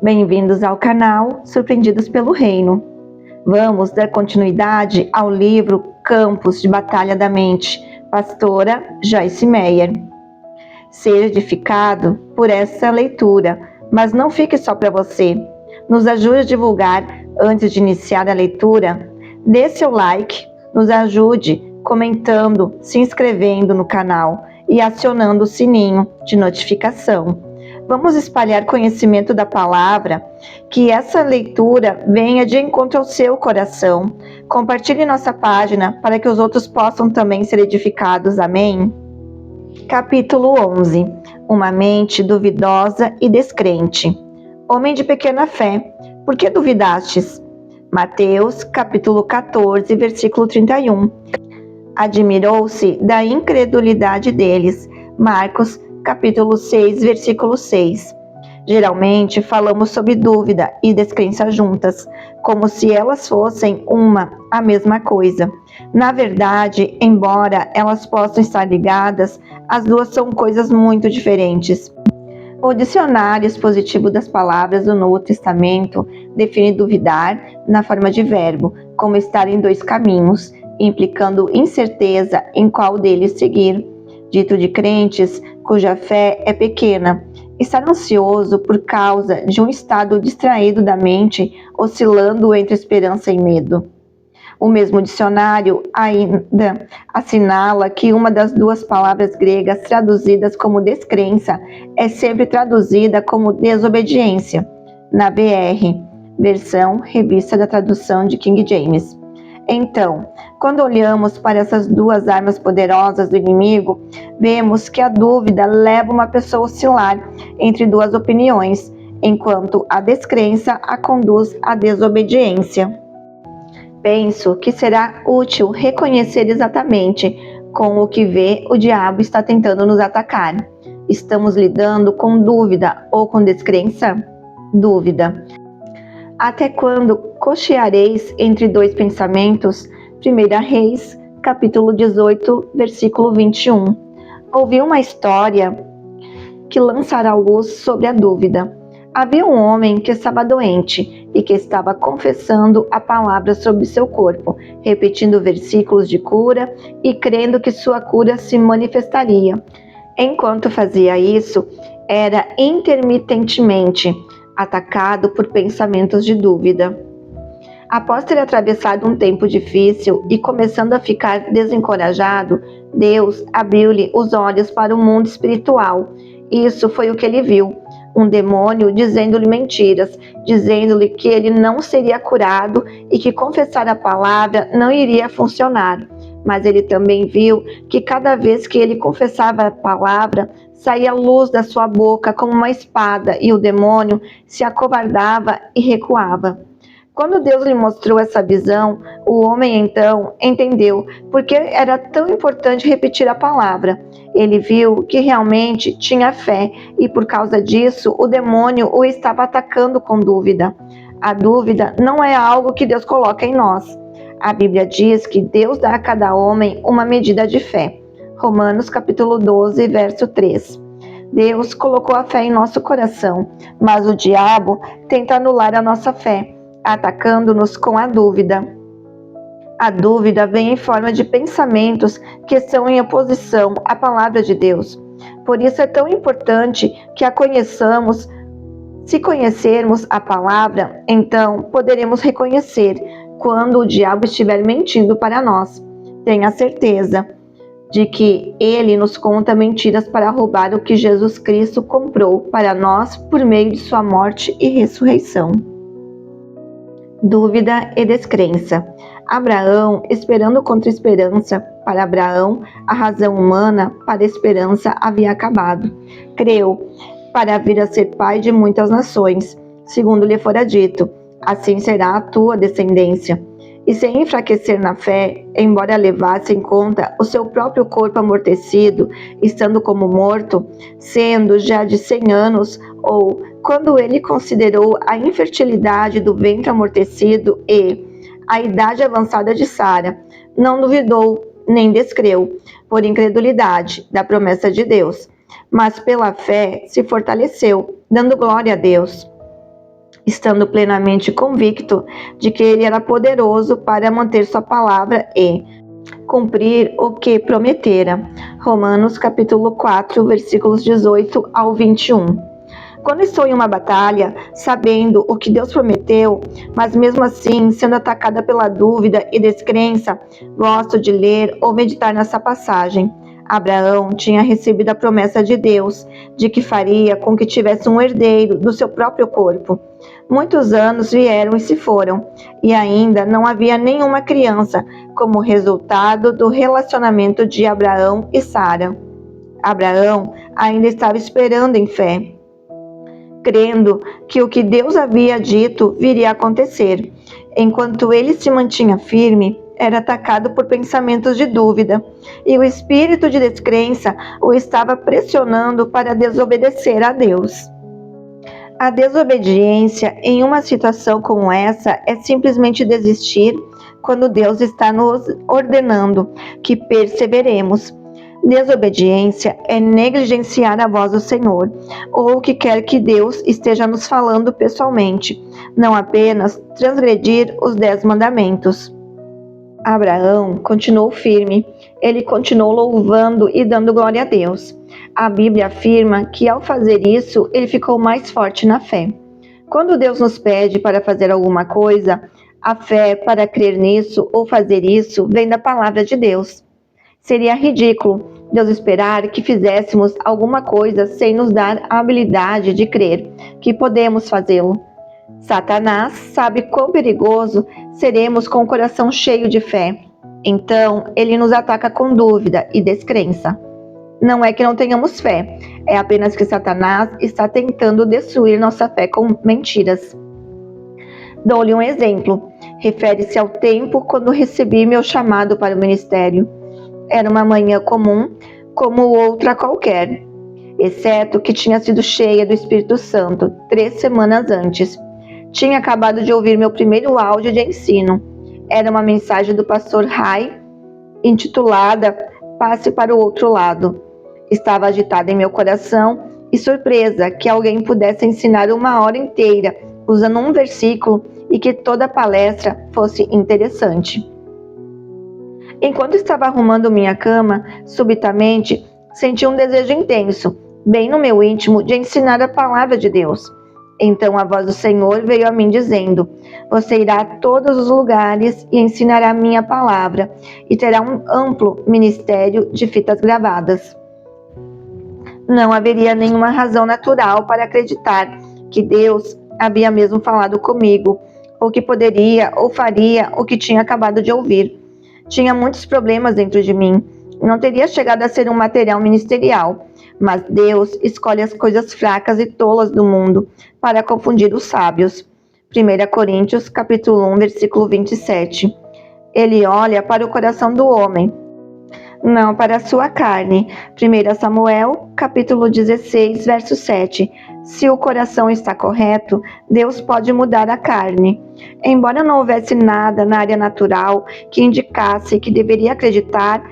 Bem-vindos ao canal Surpreendidos pelo Reino. Vamos dar continuidade ao livro Campos de Batalha da Mente, pastora Joyce Meyer. Seja edificado por essa leitura, mas não fique só para você. Nos ajude a divulgar antes de iniciar a leitura. Dê seu like, nos ajude comentando, se inscrevendo no canal e acionando o sininho de notificação. Vamos espalhar conhecimento da palavra, que essa leitura venha de encontro ao seu coração. Compartilhe nossa página para que os outros possam também ser edificados. Amém? Capítulo 11. Uma mente duvidosa e descrente. Homem de pequena fé, por que duvidastes? Mateus, capítulo 14, versículo 31. Admirou-se da incredulidade deles. Marcos, capítulo 6, versículo 6. Geralmente falamos sobre dúvida e descrença juntas, como se elas fossem a mesma coisa. Na verdade, embora elas possam estar ligadas, as duas são coisas muito diferentes. O dicionário expositivo das palavras do Novo Testamento define duvidar na forma de verbo, como estar em dois caminhos, implicando incerteza em qual deles seguir. Dito de crentes cuja fé é pequena, estar ansioso por causa de um estado distraído da mente, oscilando entre esperança e medo. O mesmo dicionário ainda assinala que uma das duas palavras gregas traduzidas como descrença é sempre traduzida como desobediência, na BR, versão revista da tradução de King James. Então, quando olhamos para essas duas armas poderosas do inimigo, vemos que a dúvida leva uma pessoa a oscilar entre duas opiniões, enquanto a descrença a conduz à desobediência. Penso que será útil reconhecer exatamente com o que vê o diabo está tentando nos atacar. Estamos lidando com dúvida ou com descrença? Dúvida. Até quando cocheareis entre dois pensamentos? 1 Reis, capítulo 18, versículo 21. Ouvi uma história que lançará luz sobre a dúvida. Havia um homem que estava doente e que estava confessando a palavra sobre seu corpo, repetindo versículos de cura e crendo que sua cura se manifestaria. Enquanto fazia isso, era intermitentemente atacado por pensamentos de dúvida. Após ter atravessado um tempo difícil e começando a ficar desencorajado, Deus abriu-lhe os olhos para o mundo espiritual. Isso foi o que ele viu. Um demônio dizendo-lhe mentiras, dizendo-lhe que ele não seria curado e que confessar a palavra não iria funcionar. Mas ele também viu que cada vez que ele confessava a palavra, saía luz da sua boca como uma espada e o demônio se acovardava e recuava. Quando Deus lhe mostrou essa visão, o homem então entendeu por que era tão importante repetir a palavra. Ele viu que realmente tinha fé e por causa disso o demônio o estava atacando com dúvida. A dúvida não é algo que Deus coloca em nós. A Bíblia diz que Deus dá a cada homem uma medida de fé. Romanos capítulo 12, verso 3. Deus colocou a fé em nosso coração, mas o diabo tenta anular a nossa fé, atacando-nos com a dúvida. A dúvida vem em forma de pensamentos que estão em oposição à palavra de Deus. Por isso é tão importante que a conheçamos. Se conhecermos a palavra, então poderemos reconhecer quando o diabo estiver mentindo para nós. Tenha certeza de que ele nos conta mentiras para roubar o que Jesus Cristo comprou para nós por meio de sua morte e ressurreição. Dúvida e descrença. Abraão, esperando contra esperança, para Abraão, a razão humana para a esperança havia acabado. Creu para vir a ser pai de muitas nações, segundo lhe fora dito, assim será a tua descendência. E sem enfraquecer na fé, embora levasse em conta o seu próprio corpo amortecido, estando como morto, sendo já de 100 anos, ou quando ele considerou a infertilidade do ventre amortecido e a idade avançada de Sara, não duvidou nem descreu, por incredulidade, da promessa de Deus, mas pela fé se fortaleceu, dando glória a Deus. estando plenamente convicto de que ele era poderoso para manter sua palavra e cumprir o que prometera. Romanos capítulo 4, versículos 18 ao 21. Quando estou em uma batalha, sabendo o que Deus prometeu, mas mesmo assim sendo atacada pela dúvida e descrença, gosto de ler ou meditar nessa passagem. Abraão tinha recebido a promessa de Deus de que faria com que tivesse um herdeiro do seu próprio corpo. Muitos anos vieram e se foram, e ainda não havia nenhuma criança como resultado do relacionamento de Abraão e Sara. Abraão ainda estava esperando em fé, crendo que o que Deus havia dito viria a acontecer. Enquanto ele se mantinha firme, era atacado por pensamentos de dúvida, e o espírito de descrença o estava pressionando para desobedecer a Deus. A desobediência em uma situação como essa é simplesmente desistir quando Deus está nos ordenando que perseveremos. Desobediência é negligenciar a voz do Senhor, ou o que quer que Deus esteja nos falando pessoalmente, não apenas transgredir os 10 mandamentos. Abraão continuou firme, ele continuou louvando e dando glória a Deus. A Bíblia afirma que ao fazer isso, ele ficou mais forte na fé. Quando Deus nos pede para fazer alguma coisa, a fé para crer nisso ou fazer isso vem da palavra de Deus. Seria ridículo Deus esperar que fizéssemos alguma coisa sem nos dar a habilidade de crer que podemos fazê-lo. Satanás sabe quão perigoso seremos com o coração cheio de fé. Então, ele nos ataca com dúvida e descrença. Não é que não tenhamos fé, é apenas que Satanás está tentando destruir nossa fé com mentiras. Dou-lhe um exemplo. Refere-se ao tempo quando recebi meu chamado para o ministério. Era uma manhã comum, como outra qualquer, exceto que tinha sido cheia do Espírito Santo 3 semanas antes. Tinha acabado de ouvir meu primeiro áudio de ensino. Era uma mensagem do pastor Ray, intitulada Passe para o Outro Lado. Estava agitada em meu coração e surpresa que alguém pudesse ensinar 1 hora inteira, usando um versículo, e que toda a palestra fosse interessante. Enquanto estava arrumando minha cama, subitamente senti um desejo intenso, bem no meu íntimo, de ensinar a palavra de Deus. Então a voz do Senhor veio a mim dizendo: você irá a todos os lugares e ensinará a minha palavra, e terá um amplo ministério de fitas gravadas. Não haveria nenhuma razão natural para acreditar que Deus havia mesmo falado comigo, ou que poderia ou faria o que tinha acabado de ouvir. Tinha muitos problemas dentro de mim. Não teria chegado a ser um material ministerial, mas Deus escolhe as coisas fracas e tolas do mundo para confundir os sábios. 1 Coríntios, capítulo 1, versículo 27. Ele olha para o coração do homem, não para a sua carne. 1 Samuel, capítulo 16, verso 7. Se o coração está correto, Deus pode mudar a carne. Embora não houvesse nada na área natural que indicasse que deveria acreditar,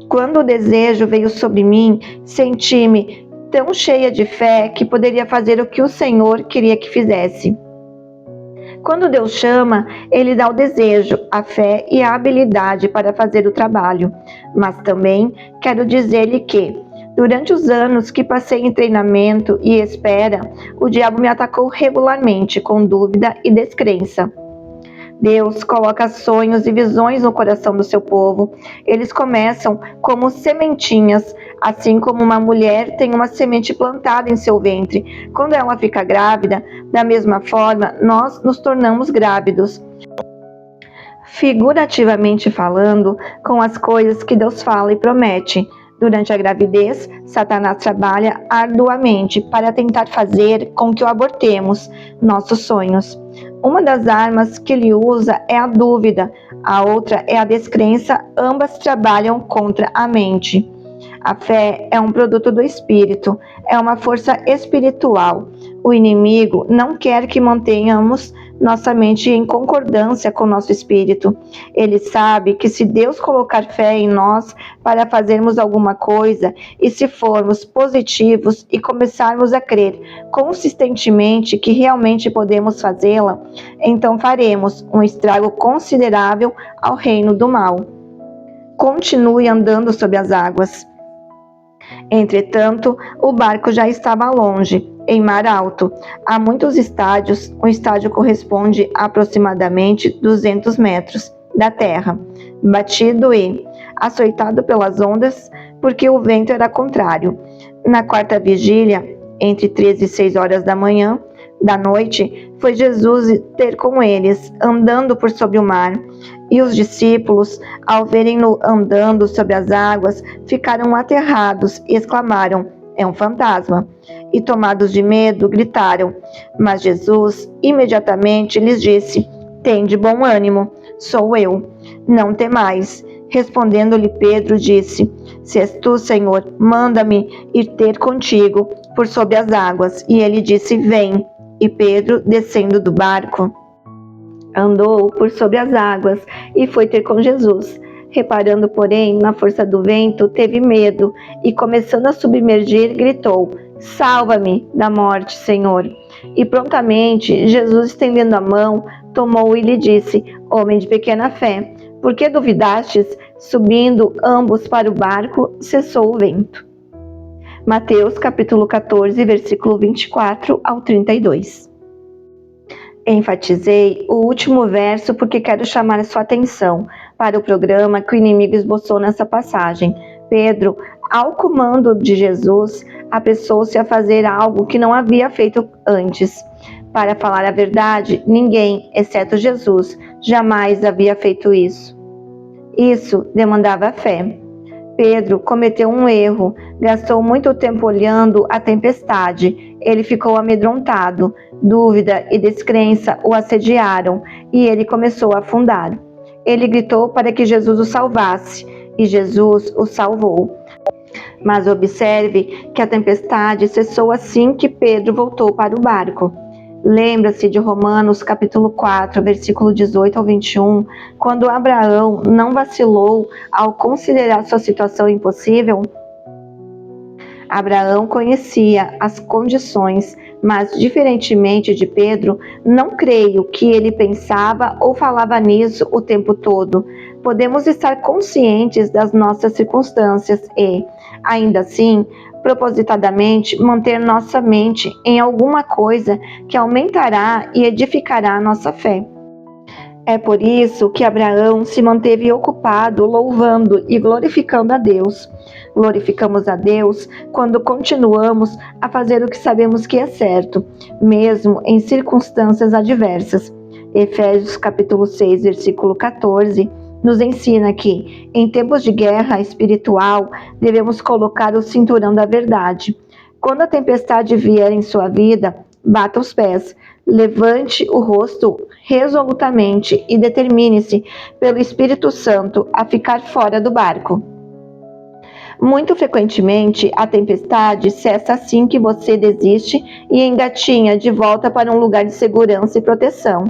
quando o desejo veio sobre mim, senti-me tão cheia de fé que poderia fazer o que o Senhor queria que fizesse. Quando Deus chama, Ele dá o desejo, a fé e a habilidade para fazer o trabalho. Mas também quero dizer-lhe que, durante os anos que passei em treinamento e espera, o diabo me atacou regularmente com dúvida e descrença. Deus coloca sonhos e visões no coração do seu povo. Eles começam como sementinhas, assim como uma mulher tem uma semente plantada em seu ventre. Quando ela fica grávida, da mesma forma, nós nos tornamos grávidos. Figurativamente falando, com as coisas que Deus fala e promete. Durante a gravidez, Satanás trabalha arduamente para tentar fazer com que o abortemos nossos sonhos. Uma das armas que ele usa é a dúvida, a outra é a descrença, ambas trabalham contra a mente. A fé é um produto do Espírito, é uma força espiritual. O inimigo não quer que mantenhamos nossa mente em concordância com nosso espírito. Ele sabe que se Deus colocar fé em nós para fazermos alguma coisa, e se formos positivos e começarmos a crer consistentemente que realmente podemos fazê-la, então faremos um estrago considerável ao reino do mal. Continue andando sobre as águas. Entretanto, o barco já estava longe, em mar alto. Há muitos estádios. Um estádio corresponde a aproximadamente 200 metros da terra, batido e açoitado pelas ondas, porque o vento era contrário. Na quarta vigília, entre 3 e 6 horas da noite, foi Jesus ter com eles, andando por sobre o mar. E os discípulos, ao verem-no andando sobre as águas, ficaram aterrados e exclamaram: é um fantasma. E tomados de medo, gritaram. Mas Jesus imediatamente lhes disse: tende bom ânimo, sou eu, não temais. Respondendo-lhe Pedro, disse: se és tu, Senhor, manda-me ir ter contigo por sobre as águas. E ele disse: vem. E Pedro, descendo do barco, andou por sobre as águas e foi ter com Jesus. Reparando, porém, na força do vento, teve medo e, começando a submergir, gritou: salva-me da morte, Senhor. E prontamente Jesus, estendendo a mão, tomou-o e lhe disse: homem de pequena fé, por que duvidastes? Subindo ambos para o barco, cessou o vento. Mateus capítulo 14, versículo 24 ao 32. Enfatizei o último verso porque quero chamar a sua atenção para o programa que o inimigo esboçou nessa passagem. Pedro, ao comando de Jesus, apressou-se a fazer algo que não havia feito antes. Para falar a verdade, ninguém, exceto Jesus, jamais havia feito isso. Isso demandava fé. Pedro cometeu um erro, gastou muito tempo olhando a tempestade. Ele ficou amedrontado, dúvida e descrença o assediaram e ele começou a afundar. Ele gritou para que Jesus o salvasse e Jesus o salvou. Mas observe que a tempestade cessou assim que Pedro voltou para o barco. Lembra-se de Romanos capítulo 4, versículo 18 ao 21, quando Abraão não vacilou ao considerar sua situação impossível? Abraão conhecia as condições, mas, diferentemente de Pedro, não creio que ele pensava ou falava nisso o tempo todo. Podemos estar conscientes das nossas circunstâncias e, ainda assim, propositadamente manter nossa mente em alguma coisa que aumentará e edificará nossa fé. É por isso que Abraão se manteve ocupado louvando e glorificando a Deus. Glorificamos a Deus quando continuamos a fazer o que sabemos que é certo, mesmo em circunstâncias adversas. Efésios capítulo 6, versículo 14, nos ensina que, em tempos de guerra espiritual, devemos colocar o cinturão da verdade. Quando a tempestade vier em sua vida, bata os pés, levante o rosto resolutamente e determine-se pelo Espírito Santo a ficar fora do barco. Muito frequentemente, a tempestade cessa assim que você desiste e engatinha de volta para um lugar de segurança e proteção.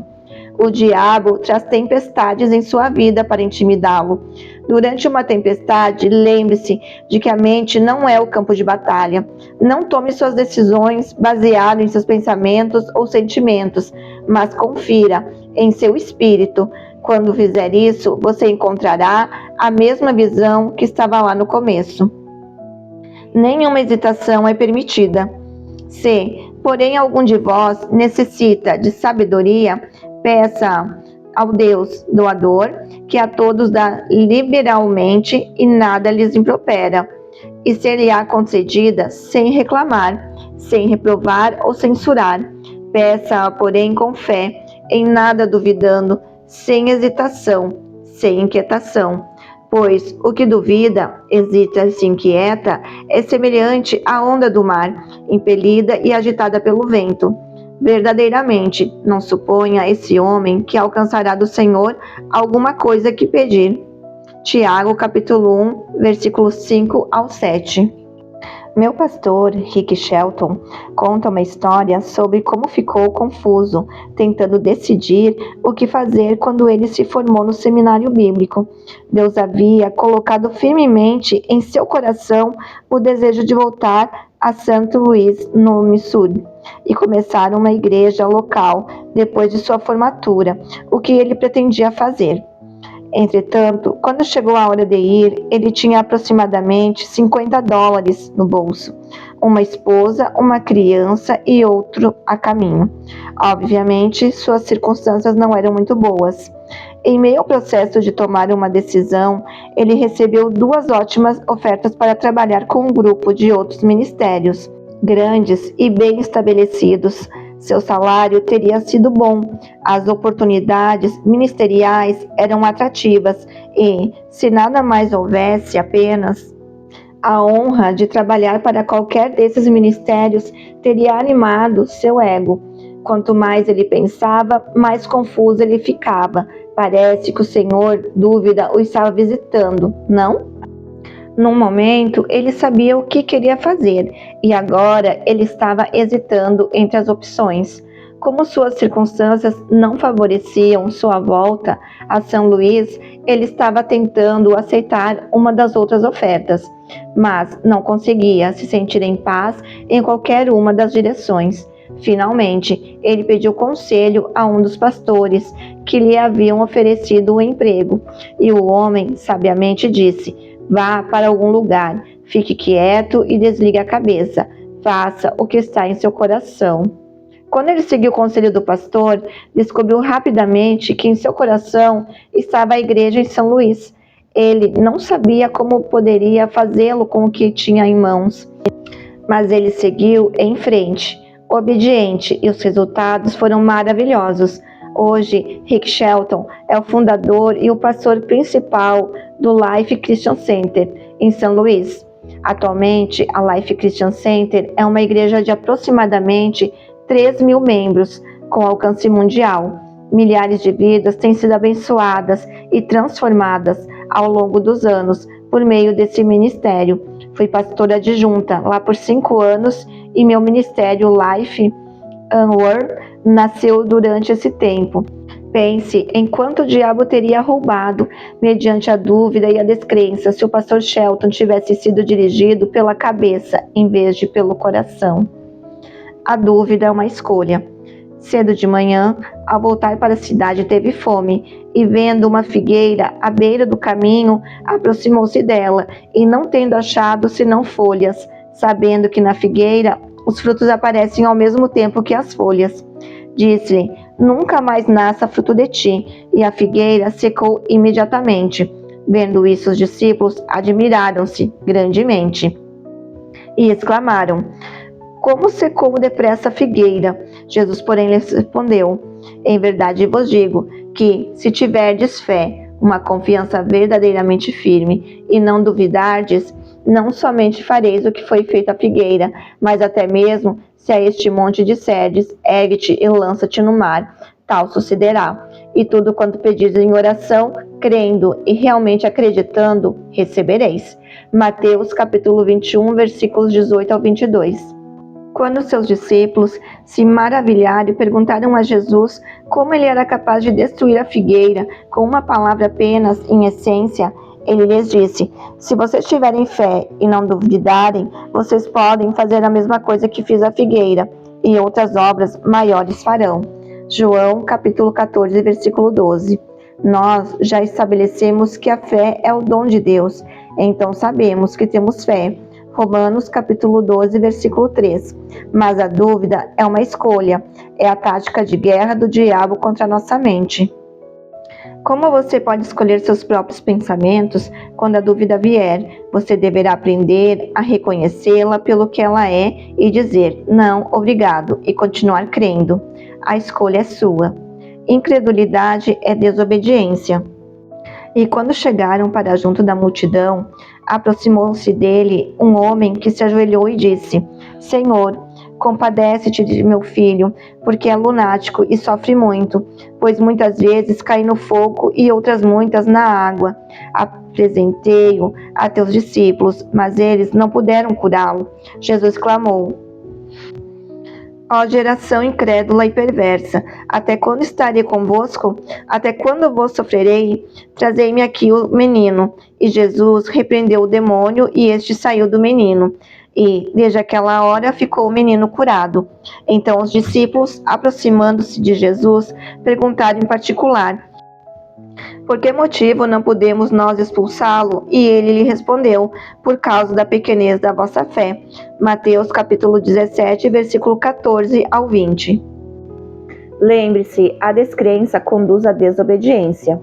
O diabo traz tempestades em sua vida para intimidá-lo. Durante uma tempestade, lembre-se de que a mente não é o campo de batalha. Não tome suas decisões baseadas em seus pensamentos ou sentimentos, mas confira em seu espírito. Quando fizer isso, você encontrará a mesma visão que estava lá no começo. Nenhuma hesitação é permitida. Se, porém, algum de vós necessita de sabedoria, peça ao Deus doador, que a todos dá liberalmente e nada lhes impropera, e ser-lhe-á concedida sem reclamar, sem reprovar ou censurar. Peça, porém, com fé, em nada duvidando, sem hesitação, sem inquietação. Pois o que duvida, hesita e se inquieta, é semelhante à onda do mar, impelida e agitada pelo vento. Verdadeiramente, não suponha esse homem que alcançará do Senhor alguma coisa que pedir. Tiago, capítulo 1, versículos 5 ao 7. Meu pastor, Rick Shelton, conta uma história sobre como ficou confuso, tentando decidir o que fazer quando ele se formou no seminário bíblico. Deus havia colocado firmemente em seu coração o desejo de voltar a St. Louis, no Missouri, e começar uma igreja local depois de sua formatura, o que ele pretendia fazer. Entretanto, quando chegou a hora de ir, ele tinha aproximadamente $50 no bolso, uma esposa, uma criança e outro a caminho. Obviamente, suas circunstâncias não eram muito boas. Em meio ao processo de tomar uma decisão, ele recebeu 2 ótimas ofertas para trabalhar com um grupo de outros ministérios, grandes e bem estabelecidos. Seu salário teria sido bom, as oportunidades ministeriais eram atrativas e, se nada mais houvesse, apenas a honra de trabalhar para qualquer desses ministérios teria animado seu ego. Quanto mais ele pensava, mais confuso ele ficava. Parece que o Senhor dúvida o estava visitando, não? Num momento, ele sabia o que queria fazer e agora ele estava hesitando entre as opções. Como suas circunstâncias não favoreciam sua volta a São Luís, ele estava tentando aceitar uma das outras ofertas, mas não conseguia se sentir em paz em qualquer uma das direções. Finalmente, ele pediu conselho a um dos pastores que lhe haviam oferecido o emprego, e o homem sabiamente disse: "Vá para algum lugar, fique quieto e desligue a cabeça. Faça o que está em seu coração." Quando ele seguiu o conselho do pastor, descobriu rapidamente que em seu coração estava a igreja em São Luís. Ele não sabia como poderia fazê-lo com o que tinha em mãos, mas ele seguiu em frente, obediente, e os resultados foram maravilhosos. Hoje, Rick Shelton é o fundador e o pastor principal do Life Christian Center, em São Luís. Atualmente, a Life Christian Center é uma igreja de aproximadamente 3.000 membros, com alcance mundial. Milhares de vidas têm sido abençoadas e transformadas ao longo dos anos por meio desse ministério. Fui pastora adjunta lá por 5 anos e meu ministério Life Onward nasceu durante esse tempo. Pense em quanto o diabo teria roubado, mediante a dúvida e a descrença, se o pastor Shelton tivesse sido dirigido pela cabeça em vez de pelo coração. A dúvida é uma escolha. Cedo de manhã, ao voltar para a cidade, teve fome e, vendo uma figueira à beira do caminho, aproximou-se dela e, não tendo achado senão folhas, sabendo que na figueira os frutos aparecem ao mesmo tempo que as folhas, disse-lhe: "Nunca mais nasça fruto de ti." E a figueira secou imediatamente. Vendo isso, os discípulos admiraram-se grandemente e exclamaram: "Como secou depressa a figueira?" Jesus, porém, lhes respondeu: "Em verdade vos digo que, se tiverdes fé, uma confiança verdadeiramente firme, e não duvidardes, não somente fareis o que foi feito à figueira, mas até mesmo, se a este monte disserdes: ergue-te e lança-te no mar, tal sucederá. E tudo quanto pedis em oração, crendo e realmente acreditando, recebereis." Mateus capítulo 21, versículos 18 ao 22. Quando seus discípulos se maravilharam e perguntaram a Jesus como ele era capaz de destruir a figueira com uma palavra apenas, em essência, ele lhes disse: "Se vocês tiverem fé e não duvidarem, vocês podem fazer a mesma coisa que fiz a figueira, e outras obras maiores farão." João capítulo 14, versículo 12. Nós já estabelecemos que a fé é o dom de Deus, então sabemos que temos fé. Romanos capítulo 12, versículo 3. Mas a dúvida é uma escolha, é a tática de guerra do diabo contra a nossa mente. Como você pode escolher seus próprios pensamentos quando a dúvida vier? Você deverá aprender a reconhecê-la pelo que ela é e dizer: "Não, obrigado", e continuar crendo. A escolha é sua. Incredulidade é desobediência. E quando chegaram para junto da multidão, aproximou-se dele um homem que se ajoelhou e disse: "Senhor, compadece-te de meu filho, porque é lunático e sofre muito, pois muitas vezes cai no fogo e outras muitas na água. Apresentei-o a teus discípulos, mas eles não puderam curá-lo. Jesus clamou: Ó geração incrédula e perversa, até quando estarei convosco? Até quando vos sofrerei? Trazei-me aqui o menino. E Jesus repreendeu o demônio, e este saiu do menino. E, desde aquela hora, ficou o menino curado. Então os discípulos, aproximando-se de Jesus, perguntaram em particular: Por que motivo não podemos nós expulsá-lo? E ele lhe respondeu: Por causa da pequenez da vossa fé. Mateus capítulo 17, versículo 14 ao 20. Lembre-se, a descrença conduz à desobediência.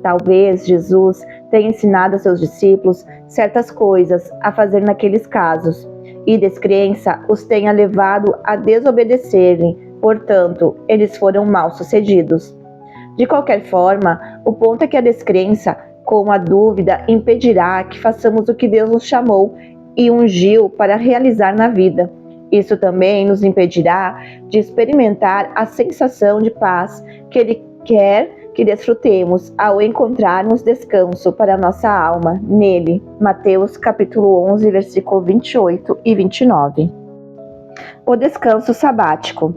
Talvez Jesus tenha ensinado a seus discípulos certas coisas a fazer naqueles casos, e descrença os tenha levado a desobedecerem, portanto, eles foram mal-sucedidos. De qualquer forma, o ponto é que a descrença, com a dúvida, impedirá que façamos o que Deus nos chamou e ungiu para realizar na vida. Isso também nos impedirá de experimentar a sensação de paz que Ele quer que desfrutemos ao encontrarmos descanso para a nossa alma nele. Mateus capítulo 11, versículo 28 e 29. O descanso sabático.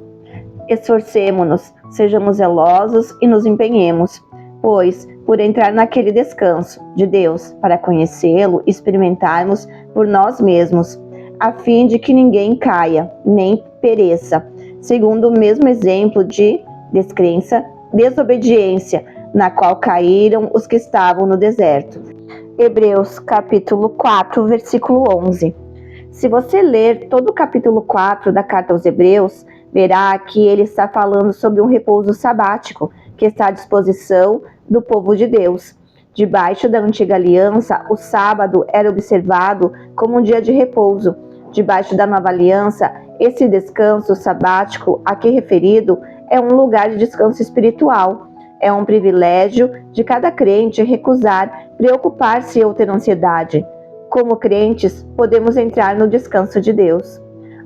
Esforcemo-nos, sejamos zelosos e nos empenhemos, pois, por entrar naquele descanso de Deus, para conhecê-lo e experimentarmos por nós mesmos, a fim de que ninguém caia, nem pereça, segundo o mesmo exemplo de descrença, desobediência, na qual caíram os que estavam no deserto. Hebreus capítulo 4, versículo 11. Se você ler todo o capítulo 4 da carta aos Hebreus, verá que ele está falando sobre um repouso sabático que está à disposição do povo de Deus. Debaixo da antiga aliança, o sábado era observado como um dia de repouso. Debaixo da nova aliança, esse descanso sabático aqui referido é um lugar de descanso espiritual. É um privilégio de cada crente recusar preocupar-se ou ter ansiedade. Como crentes, podemos entrar no descanso de Deus.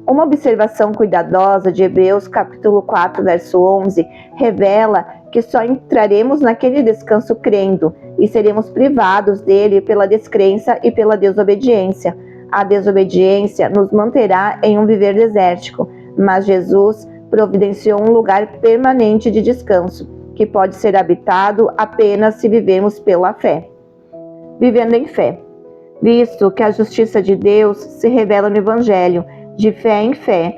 Uma observação cuidadosa de Hebreus capítulo 4, verso 11, revela que só entraremos naquele descanso crendo e seremos privados dele pela descrença e pela desobediência. A desobediência nos manterá em um viver desértico, mas Jesus providenciou um lugar permanente de descanso, que pode ser habitado apenas se vivemos pela fé. Vivendo em fé. Visto que a justiça de Deus se revela no Evangelho, de fé em fé.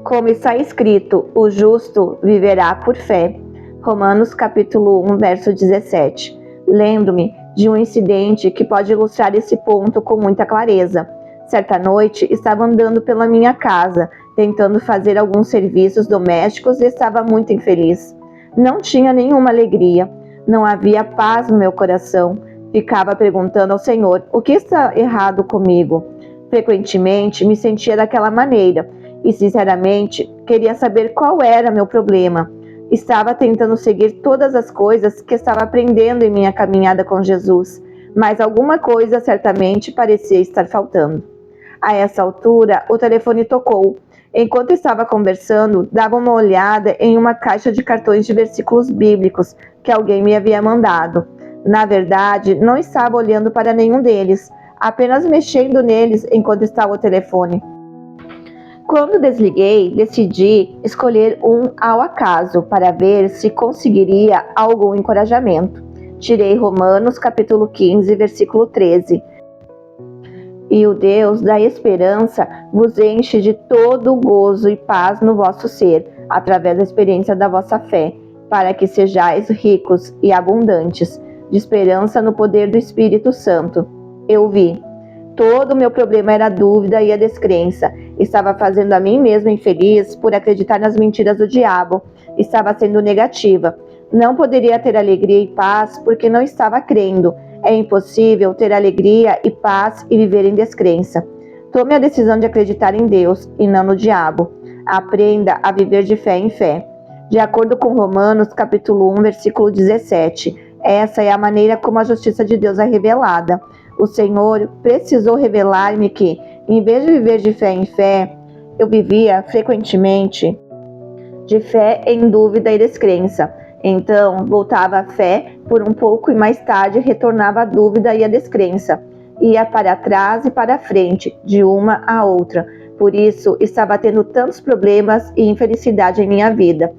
Como está escrito, o justo viverá por fé. Romanos capítulo 1, verso 17. Lembro-me de um incidente que pode ilustrar esse ponto com muita clareza. Certa noite, estava andando pela minha casa, tentando fazer alguns serviços domésticos e estava muito infeliz. Não tinha nenhuma alegria, não havia paz no meu coração. Ficava perguntando ao Senhor, o que está errado comigo? Frequentemente me sentia daquela maneira e, sinceramente, queria saber qual era meu problema. Estava tentando seguir todas as coisas que estava aprendendo em minha caminhada com Jesus, mas alguma coisa certamente parecia estar faltando. A essa altura, o telefone tocou. Enquanto estava conversando, dava uma olhada em uma caixa de cartões de versículos bíblicos que alguém me havia mandado. Na verdade, não estava olhando para nenhum deles, apenas mexendo neles enquanto estava o telefone. Quando desliguei, decidi escolher um ao acaso para ver se conseguiria algum encorajamento. Tirei Romanos capítulo 15, versículo 13. E o Deus da esperança vos enche de todo gozo e paz no vosso ser, através da experiência da vossa fé, para que sejais ricos e abundantes, de esperança no poder do Espírito Santo. Eu vi. Todo o meu problema era a dúvida e a descrença. Estava fazendo a mim mesma infeliz por acreditar nas mentiras do diabo. Estava sendo negativa. Não poderia ter alegria e paz porque não estava crendo. É impossível ter alegria e paz e viver em descrença. Tome a decisão de acreditar em Deus e não no diabo. Aprenda a viver de fé em fé. De acordo com Romanos capítulo 1, versículo 17, essa é a maneira como a justiça de Deus é revelada. O Senhor precisou revelar-me que, em vez de viver de fé em fé, eu vivia frequentemente de fé em dúvida e descrença. Então, voltava à fé por um pouco e mais tarde retornava à dúvida e à descrença. Ia para trás e para frente, de uma a outra. Por isso, estava tendo tantos problemas e infelicidade em minha vida.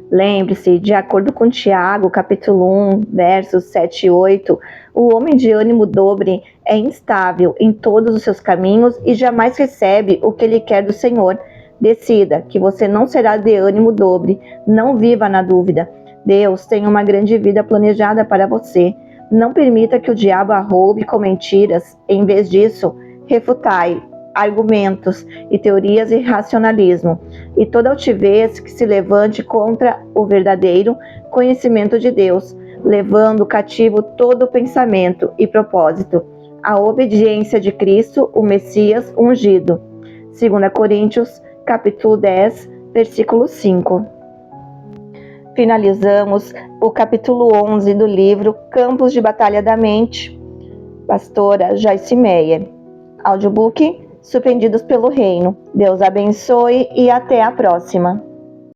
Lembre-se, de acordo com Tiago, capítulo 1, versos 7 e 8, o homem de ânimo dobre é instável em todos os seus caminhos e jamais recebe o que ele quer do Senhor. Decida que você não será de ânimo dobre, não viva na dúvida. Deus tem uma grande vida planejada para você. Não permita que o diabo a roube com mentiras. Em vez disso, refutai argumentos e teorias e racionalismo, e toda altivez que se levante contra o verdadeiro conhecimento de Deus, levando cativo todo pensamento e propósito à obediência de Cristo, o Messias ungido. 2 Coríntios, capítulo 10, versículo 5. Finalizamos o capítulo 11 do livro Campos de Batalha da Mente, pastora Joyce Meyer. Audiobook Surpreendidos pelo Reino. Deus abençoe e até a próxima.